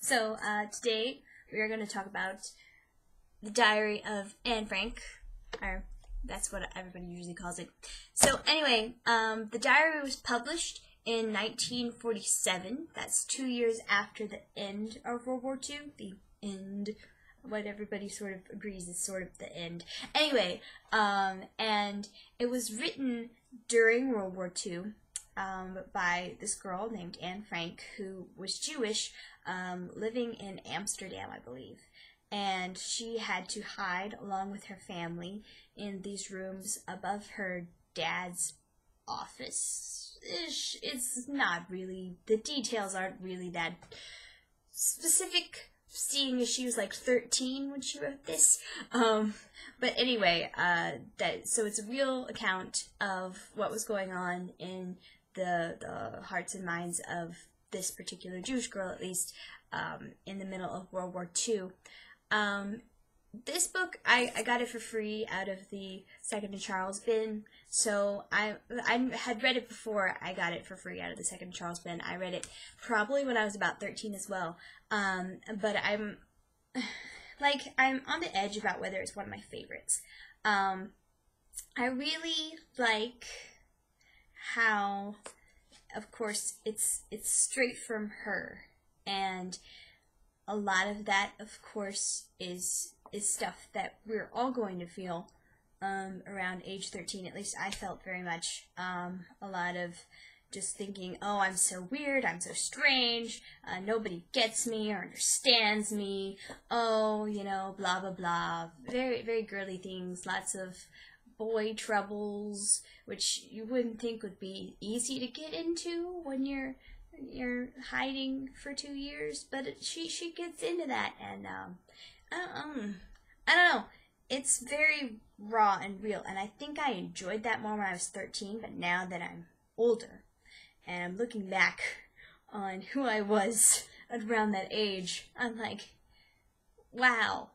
So, today we are going to talk about the Diary of Anne Frank, or that's what everybody usually calls it. So, anyway, the diary was published in 1947. That's 2 years after the end of World War II. The end, what everybody sort of agrees is sort of the end. Anyway, and it was written during World War II. By this girl named Anne Frank, who was Jewish, living in Amsterdam, I believe. And she had to hide along with her family in these rooms above her dad's office. It's not really, the details aren't really that specific, seeing as she was like 13 when she wrote this. But anyway, so it's a real account of what was going on in the hearts and minds of this particular Jewish girl, at least, in the middle of World War II. This book, I got it for free out of the Second and Charles bin, so I had read it before I got it for free out of the Second and Charles bin. I read it probably when I was about 13 as well, but I'm on the edge about whether it's one of my favorites. I really like how, of course, it's straight from her, and a lot of that, of course, is stuff that we're all going to feel around age 13. At least I felt very much a lot of just thinking, oh, I'm so weird, I'm so strange, nobody gets me or understands me, oh, you know, blah blah blah, very, very girly things, lots of boy troubles, which you wouldn't think would be easy to get into when you're hiding for 2 years, but she gets into that, and I don't know, it's very raw and real, and I think I enjoyed that more when I was 13, but now that I'm older and I'm looking back on who I was around that age, I'm like, wow,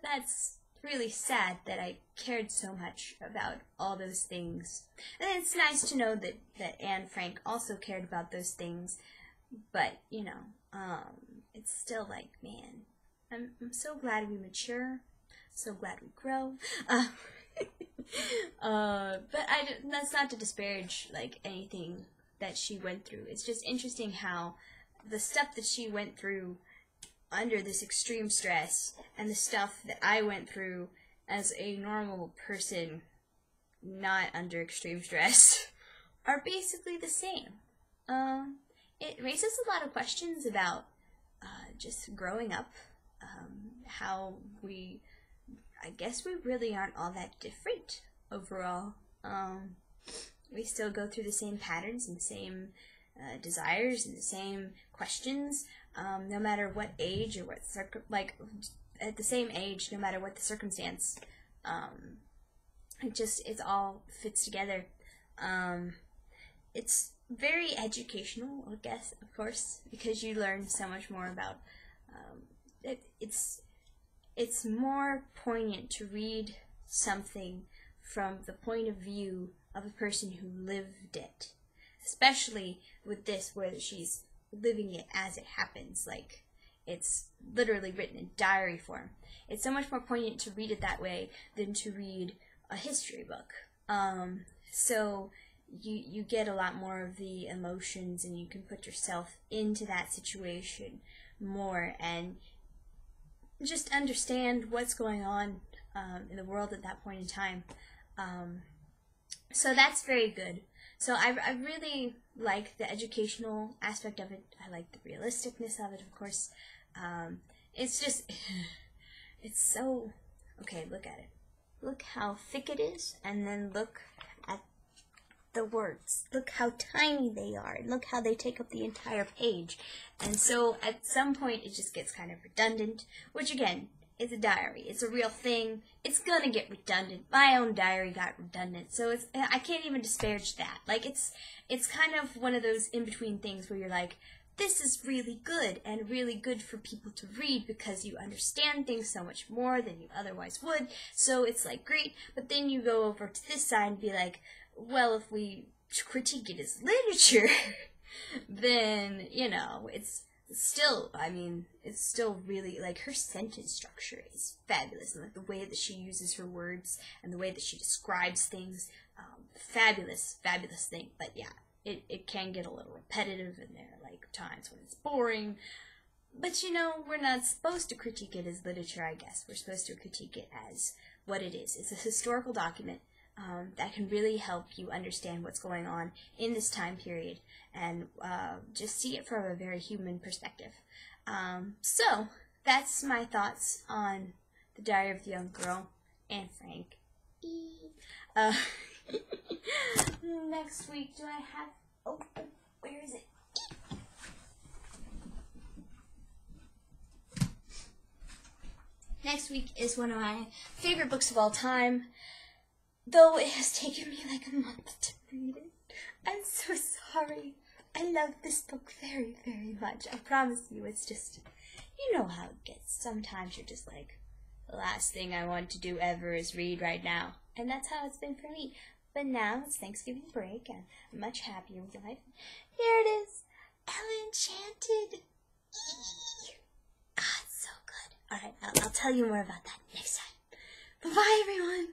that's really sad that I cared so much about all those things. And it's nice to know that Anne Frank also cared about those things, but, you know, it's still like, man, I'm so glad we mature, so glad we grow. But that's not to disparage, like, anything that she went through. It's just interesting how the stuff that she went through under this extreme stress and the stuff that I went through as a normal person not under extreme stress are basically the same. It raises a lot of questions about just growing up, how I guess we really aren't all that different overall. We still go through the same patterns and the same desires and the same questions, no matter what age or what at the same age, no matter what the circumstance. It all fits together. It's very educational, I guess, of course, because you learn so much more about it's more poignant to read something from the point of view of a person who lived it, especially with this, where she's living it as it happens, like it's literally written in diary form. It's so much more poignant to read it that way than to read a history book. So you get a lot more of the emotions, and you can put yourself into that situation more and just understand what's going on in the world at that point in time. So that's very good. So I really like the educational aspect of it. I like the realisticness of it, of course. It's just, it's so, okay, look at it. Look how thick it is, and then look at the words. Look how tiny they are, and look how they take up the entire page. And so at some point it just gets kind of redundant, which again, it's a diary. It's a real thing. It's gonna get redundant. My own diary got redundant, so I can't even disparage that. Like, it's kind of one of those in-between things where you're like, this is really good, and really good for people to read because you understand things so much more than you otherwise would. So it's like, great, but then you go over to this side and be like, well, if we critique it as literature, then, you know, it's still, I mean, it's still really, like, her sentence structure is fabulous, and like the way that she uses her words and the way that she describes things, fabulous thing. But yeah, it can get a little repetitive, and there are like times when it's boring. But you know, we're not supposed to critique it as literature, I guess. We're supposed to critique it as what it is. It's a historical document that can really help you understand what's going on in this time period and just see it from a very human perspective. So, that's my thoughts on The Diary of the Young Girl, Anne Frank. Next week, do I have... Oh, where is it? Next week is one of my favorite books of all time, though it has taken me like a month to read it. I'm so sorry. I love this book very, very much. I promise you, it's just, you know how it gets. Sometimes you're just like, the last thing I want to do ever is read right now. And that's how it's been for me. But now it's Thanksgiving break, and I'm much happier with life. Here it is, Ella Enchanted. God, so good. Alright, I'll tell you more about that next time. Bye-bye, everyone.